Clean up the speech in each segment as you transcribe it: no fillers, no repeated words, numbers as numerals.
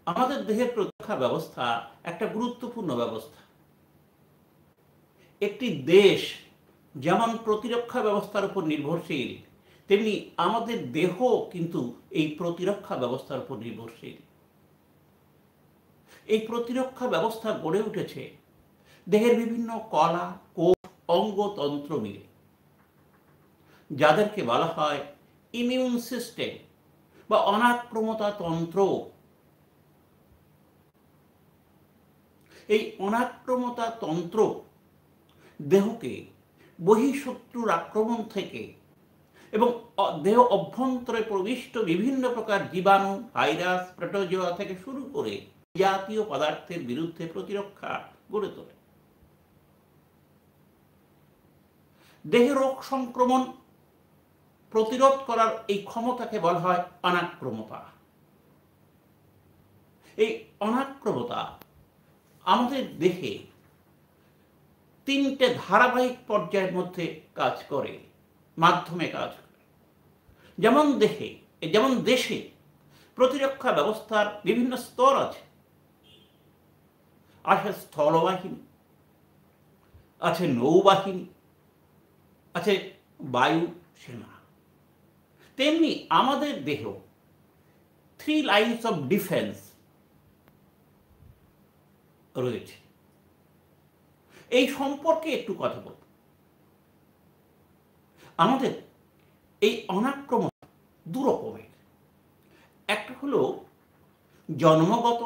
আমাদের দেহের প্রতিরক্ষা ব্যবস্থা একটা গুরুত্বপূর্ণ ব্যবস্থা। একটি দেশ যেমন প্রতিরক্ষা ব্যবস্থার উপর নির্ভরশীল, তেমনি আমাদের দেহ কিন্তু এই প্রতিরক্ষা ব্যবস্থার উপর নির্ভরশীল। এই প্রতিরক্ষা ব্যবস্থা গড়ে উঠেছে দেহের বিভিন্ন কলা, কোষ, অঙ্গতন্ত্র মিলে, যাদেরকে বলা হয় ইমিউন সিস্টেম বা অনাক্রমতা তন্ত্র। এই অনাক্রমতা তন্ত্র দেহকে বহিঃশত্রুর আক্রমণ থেকে এবং দেহ অভ্যন্তরে প্রবিষ্ট বিভিন্ন প্রকার জীবাণু, ভাইরাস, প্রোটোজোয়া থেকে শুরু করে জাতীয় পদার্থের বিরুদ্ধে প্রতিরক্ষা গড়ে তোলে। দেহে রোগ সংক্রমণ প্রতিরোধ করার এই ক্ষমতাকে বলা হয় অনাক্রমতা। এই অনাক্রমতা আমাদের দেহে তিনটে ধারাবাহিক পর্যায়ের মধ্যে কাজ করে, মাধ্যমে কাজ করে। যেমন দেশে প্রতিরক্ষা ব্যবস্থার বিভিন্ন স্তর আছে। আছে স্থলবাহিনী, আছে নৌবাহিনী, আছে বায়ু সেনা। তেমনি আমাদের দেহ 3 লাইনস অফ ডিফেন্স রয়েছে। এই সম্পর্কে একটু কথা বলব। আমাদের এই অনাক্রমতা দু রকমের। একটা হলো জন্মগত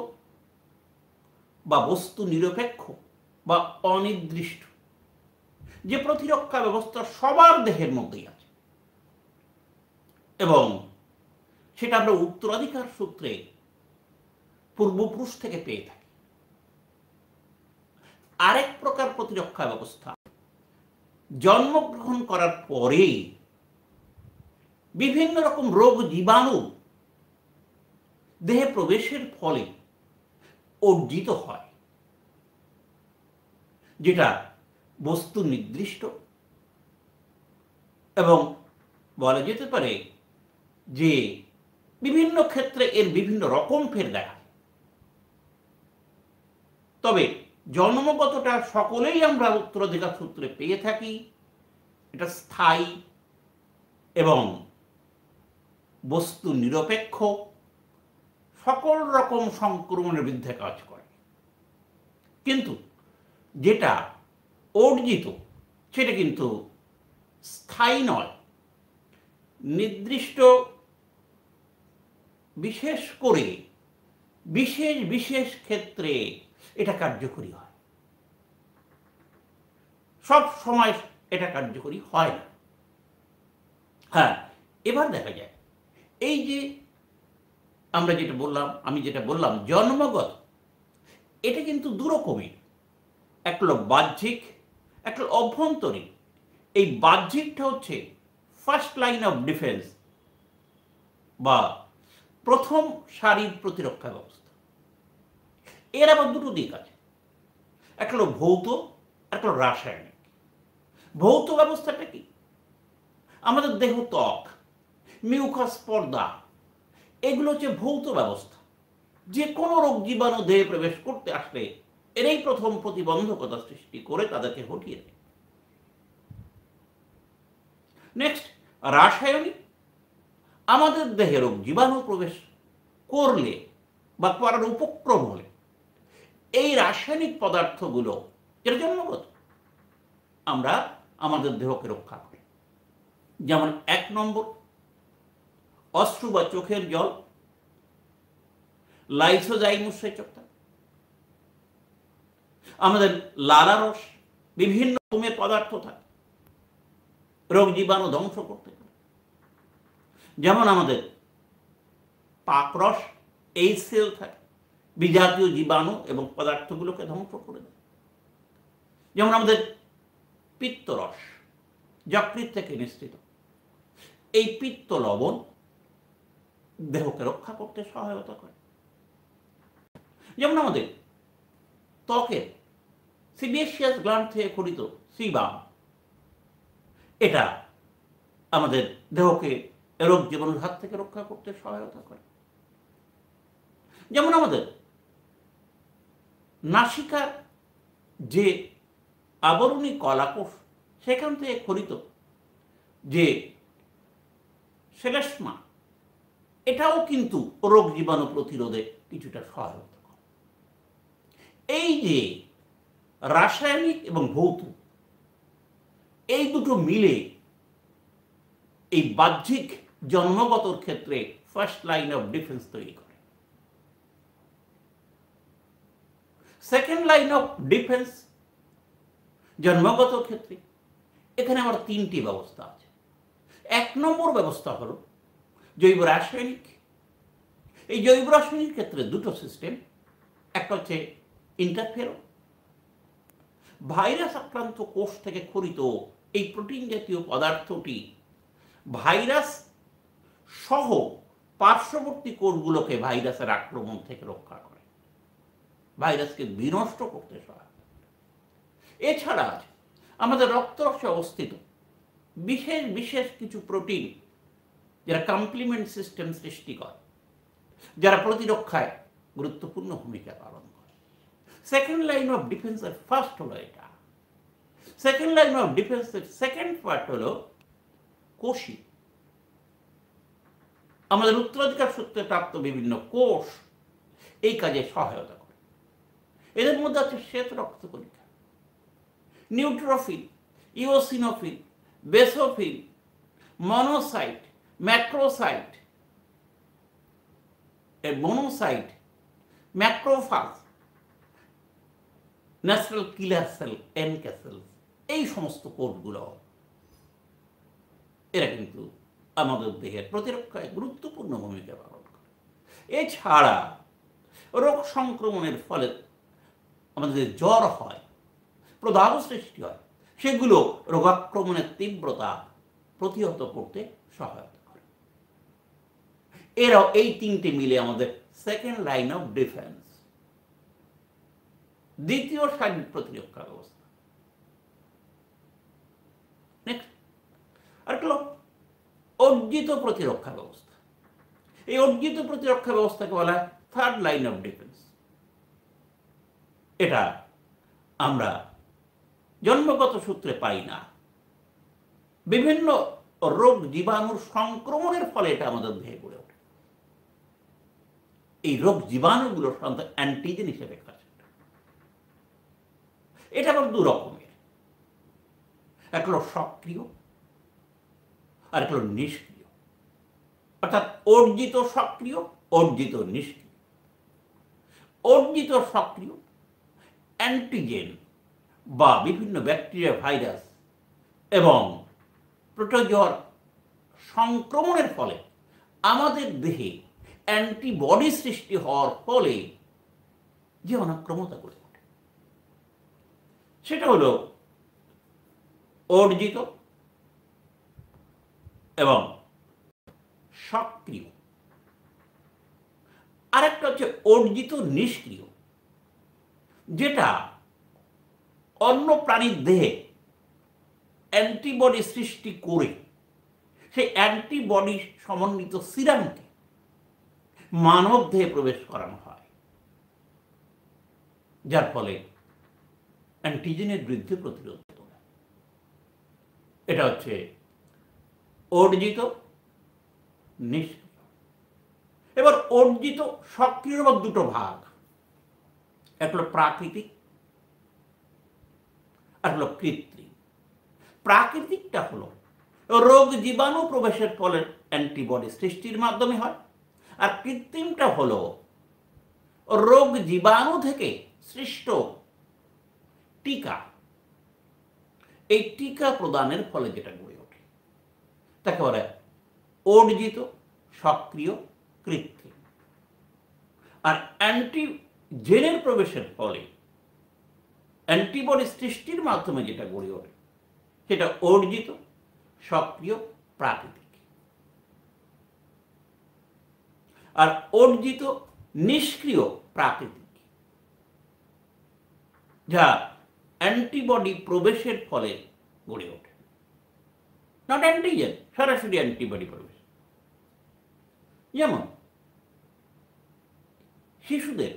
বা বস্তু নিরপেক্ষ বা অনির্দিষ্ট, যে প্রতিরক্ষা ব্যবস্থা সবার দেহের মধ্যেই আছে এবং সেটা আমরা উত্তরাধিকার সূত্রে পূর্বপুরুষ থেকে পেয়ে থাকি। আরেক প্রকার প্রতিরক্ষা ব্যবস্থা জন্মগ্রহণ করার পরে বিভিন্ন রকম রোগ জীবাণু দেহে প্রবেশের ফলে অর্জিত হয়, যেটা বস্তু নির্দিষ্ট এবং বলা যেতে পারে যে বিভিন্ন ক্ষেত্রে এর বিভিন্ন রকম ফের দেখা। তবে জন্মগতটা সকলেই আমরা উত্তরাধিকার সূত্রে পেয়ে থাকি। এটা স্থায়ী এবং বস্তু নিরপেক্ষ, সকল রকম সংক্রমণের বিরুদ্ধে কাজ করে। কিন্তু যেটা অর্জিত সেটা কিন্তু স্থায়ী নয়। নির্দিষ্ট বিশেষ করে বিশেষ বিশেষ ক্ষেত্রে এটা কার্যকরী হয়, সব সময় এটা কার্যকরী হয় না। হ্যাঁ, এবার দেখা যায় এই যে আমি যেটা বললাম জন্মগত, এটা কিন্তু দু রকমের। একটা হলো বাহ্যিক, একটা হলো অভ্যন্তরীণ। এই বাহ্যিকটা হচ্ছে ফার্স্ট লাইন অফ ডিফেন্স বা প্রথম সারির প্রতিরক্ষা ব্যবস্থা। এর আবার দুটো দিক আছে, একটা হলো ভৌত, একটা হলো রাসায়নিক। ভৌত ব্যবস্থাটা কি? আমাদের দেহ, ত্বক, মিউকাস পর্দা, এগুলো হচ্ছে ভৌত ব্যবস্থা। যে কোনো রোগ জীবাণু দেহে প্রবেশ করতে আসলে এরই প্রথম প্রতিবন্ধকতা সৃষ্টি করে তাদেরকে হটিয়ে দেয়। নেক্সট রাসায়নিক। আমাদের দেহে রোগ জীবাণু প্রবেশ করলে বা করার উপক্রম হলে এই রাসায়নিক পদার্থগুলো যেটা জন্মগত, আমরা আমাদের দেহকে রক্ষা করি। যেমন 1 নম্বর অশ্রু বা চোখের জল, লাইসোজাইম উৎসেচকতা। আমাদের লালারস, বিভিন্ন রকমের পদার্থ থাকে রোগ জীবাণু ধ্বংস করতে পারে। যেমন আমাদের পাকরস, HCl থাকে, বিজাতীয় জীবাণু এবং পদার্থগুলোকে ধ্বংস করে দেয়। যেমন আমাদের পিত্তরস, যকৃৎ থেকে নিঃসৃত। এই পিত্ত লবণ দেহকে রক্ষা করতে সহায়তা করে। যেমন আমাদের ত্বকের সিবেসিয়াস গ্ল্যান্ড থেকে খরিত সিবাম, এটা আমাদের দেহকে রোগ জীবাণুর হাত থেকে রক্ষা করতে সহায়তা করে। যেমন আমাদের নাসিকার যে আবরণী কলাকোষ, সেখান থেকে খরিত যে শ্লেষ্মা, এটাও কিন্তু রোগ জীবাণু প্রতিরোধে কিছুটা সহায়তা করে। এই যে রাসায়নিক এবং ভৌত, এই দুটো মিলে এই বাহ্যিক জন্মগতর ক্ষেত্রে ফার্স্ট লাইন অফ ডিফেন্স তৈরি করে। সেকেন্ড লাইন অফ ডিফেন্স জন্মগত ক্ষেত্রে এখানে আমার তিনটি ব্যবস্থা আছে। এক নম্বর ব্যবস্থা হলো জৈব রাসায়নিক। এই জৈব রাসায়নিক ক্ষেত্রে দুটো সিস্টেম। একটা হচ্ছে ইন্টারফেরন, ভাইরাস আক্রান্ত কোষ থেকে খরিত এই প্রোটিন জাতীয় পদার্থটি ভাইরাস সহ পার্শ্ববর্তী কোষগুলোকে ভাইরাসের আক্রমণ থেকে রক্ষা করে, ভাইরাসকে বিনষ্ট করতে সহায়তা করে। এছাড়া আছে আমাদের রক্তরসে অবস্থিত বিশেষ বিশেষ কিছু প্রোটিন, যারা কমপ্লিমেন্ট সিস্টেম সৃষ্টি করে, যারা প্রতিরক্ষায় গুরুত্বপূর্ণ ভূমিকা পালন করে। সেকেন্ড লাইন অফ ডিফেন্সের ফার্স্ট হলো এটা। সেকেন্ড লাইন অফ ডিফেন্সের সেকেন্ড পার্ট হলো কোষী। আমাদের উত্তরাধিকার সূত্রে প্রাপ্ত বিভিন্ন কোষ এই কাজে সহায়তা করে। এদের মধ্যে আছে শ্বেত রক্তকণিকা, neutrophil, eosinophil, basophil, monocyte, macrocyte, monocyte, macrophage, natural killer cell, NK cell, এই সমস্ত কোষগুলো এরা কিন্তু আমাদের দেহের প্রতিরক্ষায় গুরুত্বপূর্ণ ভূমিকা পালন করে। এছাড়া রোগ সংক্রমণের ফলে আমাদের জ্বর হয়, প্রদাহ সৃষ্টি হয়, সেগুলো রোগাক্রমণের তীব্রতা প্রতিহত করতে সহায়তা করে। এরাও এই তিনটে মিলে আমাদের সেকেন্ড লাইন অফ ডিফেন্স, দ্বিতীয় সার্বিক প্রতিরক্ষা ব্যবস্থা। নেক্সট আরেকটা অর্জিত প্রতিরক্ষা ব্যবস্থা। এই অর্জিত প্রতিরক্ষা ব্যবস্থাকে বলা হয় থার্ড লাইন অফ ডিফেন্স। এটা আমরা জন্মগত সূত্রে পাই না, বিভিন্ন রোগ জীবাণুর সংক্রমণের ফলে এটা আমাদের দেহে গড়ে ওঠে। এই রোগ জীবাণুগুলো সাধারণত অ্যান্টিজেন হিসেবে কাজ করে। এটা আবার দু রকমের, এক হলো সক্রিয় আর এক হলো নিষ্ক্রিয়, অর্থাৎ অর্জিত সক্রিয়, অর্জিত নিষ্ক্রিয়। অর্জিত সক্রিয় অ্যান্টিজেন বা বিভিন্ন ব্যাকটেরিয়া, ভাইরাস এবং প্রোটোজোয়ার সংক্রমণের ফলে আমাদের দেহে অ্যান্টিবডি সৃষ্টি হওয়ার ফলে যে অনাক্রমতা গড়ে ওঠে, সেটা হলো অর্জিত এবং সক্রিয়। আরেকটা হচ্ছে অর্জিত নিষ্ক্রিয়, যেটা অন্য প্রাণীর দেহে অ্যান্টিবডি সৃষ্টি করে সেই অ্যান্টিবডি সমন্বিত সিরামকে মানব দেহে প্রবেশ করানো হয়, যার ফলে অ্যান্টিজেনের বিরুদ্ধে প্রতিরোধ করে। এটা হচ্ছে অর্জিত নিষ্ক্রিয়। এবার অর্জিত সক্রিয় দুটো ভাগ, এক হলো প্রাকৃতিক আর হলো কৃত্রিম। প্রাকৃতিকটা হলো রোগ জীবাণু প্রবেশের ফলে অ্যান্টিবডি সৃষ্টির মাধ্যমে হয়, আর কৃত্রিমটা হলো রোগ জীবাণু থেকে সৃষ্ট টিকা, এই টিকা প্রদানের ফলে যেটা গড়ে ওঠে তাকে বলে অর্জিত সক্রিয় কৃত্রিম। আর অ্যান্টিজেনের প্রবেশের ফলে অ্যান্টিবডি সৃষ্টির মাধ্যমে যেটা গড়ে ওঠে সেটা অর্জিত সক্রিয় প্রাকৃতিক। আর অর্জিত নিষ্ক্রিয় প্রাকৃতিক, যা অ্যান্টিবডি প্রবেশের ফলে গড়ে ওঠে, নট অ্যান্টিজেন, সরাসরি অ্যান্টিবডি প্রবেশ। যেমন শিশুদের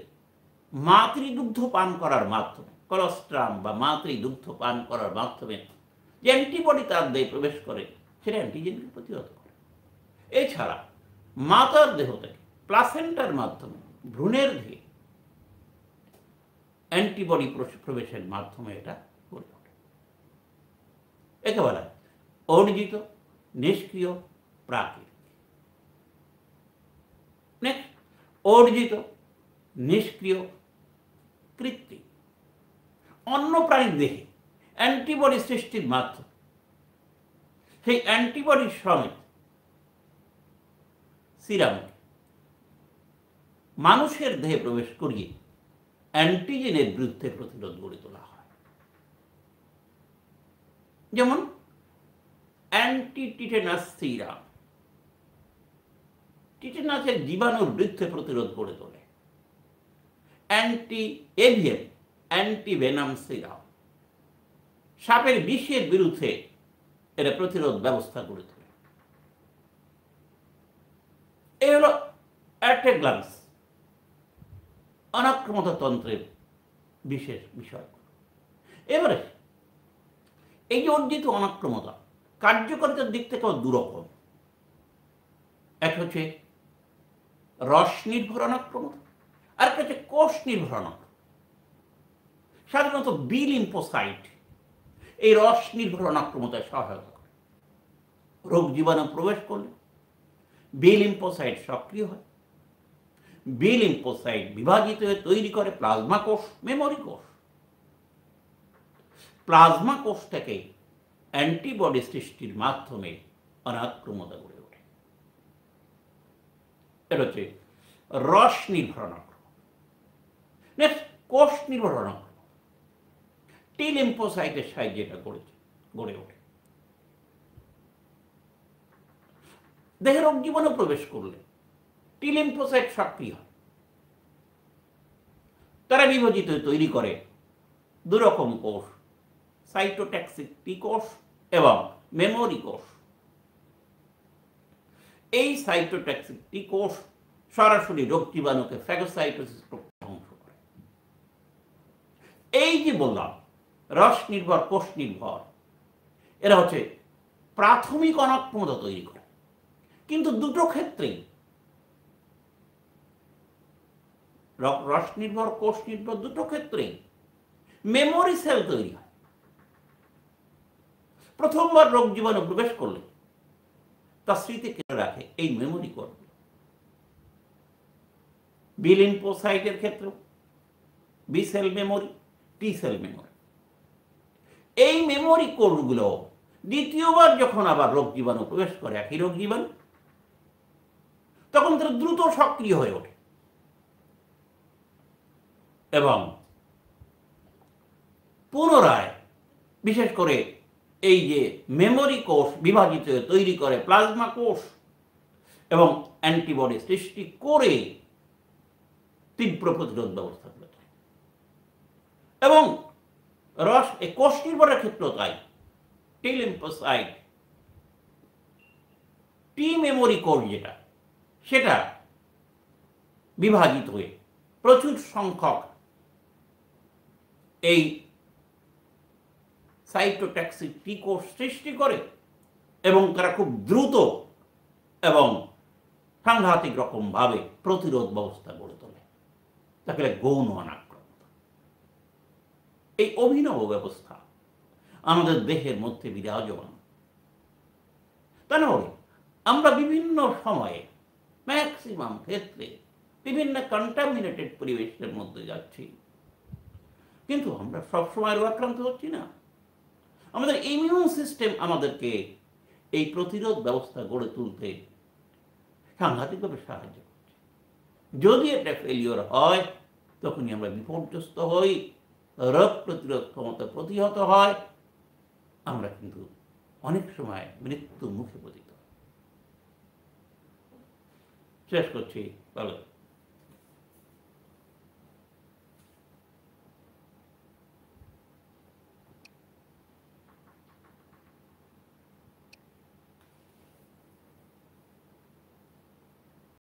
মাতৃদুগ্ধ পান করার মাধ্যমে, কলস্ট্রাম বা মাতৃদুগ্ধ পান করার মাধ্যমে যে অ্যান্টিবডি তার দেহে প্রবেশ করে, সেটা অ্যান্টিজেনকে প্রতিহত করে। এছাড়া মাতার দেহ থেকে প্লাসেন্টার মাধ্যমে ভ্রূণের দেহে অ্যান্টিবডি প্রবেশের মাধ্যমে এটা গড়ে ওঠে। একে বলা হয় অর্জিত, নিষ্ক্রিয়, প্রাকৃতিক। নেক্সট, অর্জিত, নিষ্ক্রিয়, কৃত্রিম। অন্য প্রাণীর দেহে অ্যান্টিবডি সৃষ্টির মাধ্যমে সেই অ্যান্টিবডির সমেত সিরামকে মানুষের দেহে প্রবেশ করিয়ে অ্যান্টিজেনের বিরুদ্ধে প্রতিরোধ গড়ে তোলা হয়। যেমন অ্যান্টিটিটেনাস সিরাম টিটেনাসের জীবাণুর বিরুদ্ধে প্রতিরোধ গড়ে তোলে। অ্যান্টি এভিয়ান অ্যান্টিভেনাম সিরাম সাপের বিষের বিরুদ্ধে এটা প্রতিরোধ ব্যবস্থা গড়ে তোলে। এই হল অ্যাট এ গ্লান্স অনাক্রমতা তন্ত্রের বিশেষ বিষয়। এবারে এই যে অর্জিত অনাক্রমতা কার্যকারিতার দিক থেকেও দুরকম। এক হচ্ছে রস নির্ভর অনাক্রমতা, আর একটা হচ্ছে কোষ নির্ভর অনাক্রমতা। সাধারণত বি লিম্ফোসাইট এই রস নির্ভর অনাক্রমতায় সহায়তা করে। রোগ জীবাণু প্রবেশ করলে বি লিম্ফোসাইট সক্রিয় হয়। বি লিম্ফোসাইট বিভাজিত হয়ে তৈরি করে প্লাজমা কোষ, মেমোরি কোষ। প্লাজমা কোষ থেকে অ্যান্টিবডি সৃষ্টির মাধ্যমে অনাক্রমতা গড়ে ওঠে। এটা হচ্ছে রস নির্ভর অনাক্রমতা। নেক্সট, কোষ নির্ভর অনাক্রমতা। টি লিম্ফোসাইটের সাহায্যে এটা গড়ে ওঠে। দেহে রোগ জীবাণু প্রবেশ করলে টি লিম্ফোসাইট সক্রিয় হয়। তারা বিভাজিত হয়ে তৈরি করে দুরকম কোষ, সাইটোটক্সিক টি কোষ এবং মেমোরি কোষ। এই সাইটোটক্সিক টি কোষ সরাসরি রোগ জীবাণুকে ফ্যাগোসাইটোসিস প্রক্রিয়া ধ্বংস করে। এই যে বললাম রস নির্ভর, কোষ নির্ভর, এরা হচ্ছে প্রাথমিক অনাক্রমতা তৈরি করে। কিন্তু দুটো ক্ষেত্রেই রস নির্ভর, কোষ নির্ভর দুটো ক্ষেত্রেই মেমোরি সেল তৈরি হয়। প্রথমবার রোগ জীবাণু প্রবেশ করলে তা স্মৃতি কেটে রাখে এই মেমোরি কোষ। বি লিম্ফোসাইটের ক্ষেত্রেও B cell memory, T cell memory. এই মেমোরি কোষগুলো দ্বিতীয়বার যখন আবার রোগ জীবাণু প্রবেশ করে, একই রোগ জীবাণু, তখন তারা দ্রুত সক্রিয় হয়ে ওঠে এবং পুনরায় বিশেষ করে এই যে মেমোরি কোষ বিভাজিত হয়ে তৈরি করে প্লাজমা কোষ এবং অ্যান্টিবডি সৃষ্টি করে তীব্র প্রতিরোধ ব্যবস্থা করে তোলে। এবং রস এই কোষ নির্ভরের ক্ষেত্রেও তাই। টি লিম্ফোসাইট, টি মেমোরি কোষ যেটা, সেটা বিভাজিত হয়ে প্রচুর সংখ্যক এই সাইটোটক্সিক টি কোষ সৃষ্টি করে এবং তারা খুব দ্রুত এবং সাংঘাতিক রকমভাবে প্রতিরোধ ব্যবস্থা গড়ে তোলে। তাকে গৌণ অনাক্রমতা। এই অভিনব ব্যবস্থা আমাদের দেহের মধ্যে বিরাজমান। তা নয় আমরা বিভিন্ন সময়ে ম্যাক্সিমাম ক্ষেত্রে বিভিন্ন কন্টামিনেটেড পরিবেশের মধ্যে যাচ্ছি, কিন্তু আমরা সবসময় রোগাক্রান্ত হচ্ছি না। আমাদের ইমিউন সিস্টেম আমাদেরকে এই প্রতিরোধ ব্যবস্থা গড়ে তুলতে সাংঘাতিকভাবে সাহায্য করছে। যদি এটা ফেলিওর হয় তখনই আমরা বিপর্যস্ত হই, রোগ প্রতিরোধ ক্ষমতা প্রতিহত হয়, আমরা কিন্তু অনেক সময় মৃত্যুর মুখে পতিত। শেষ করছি, ভালো।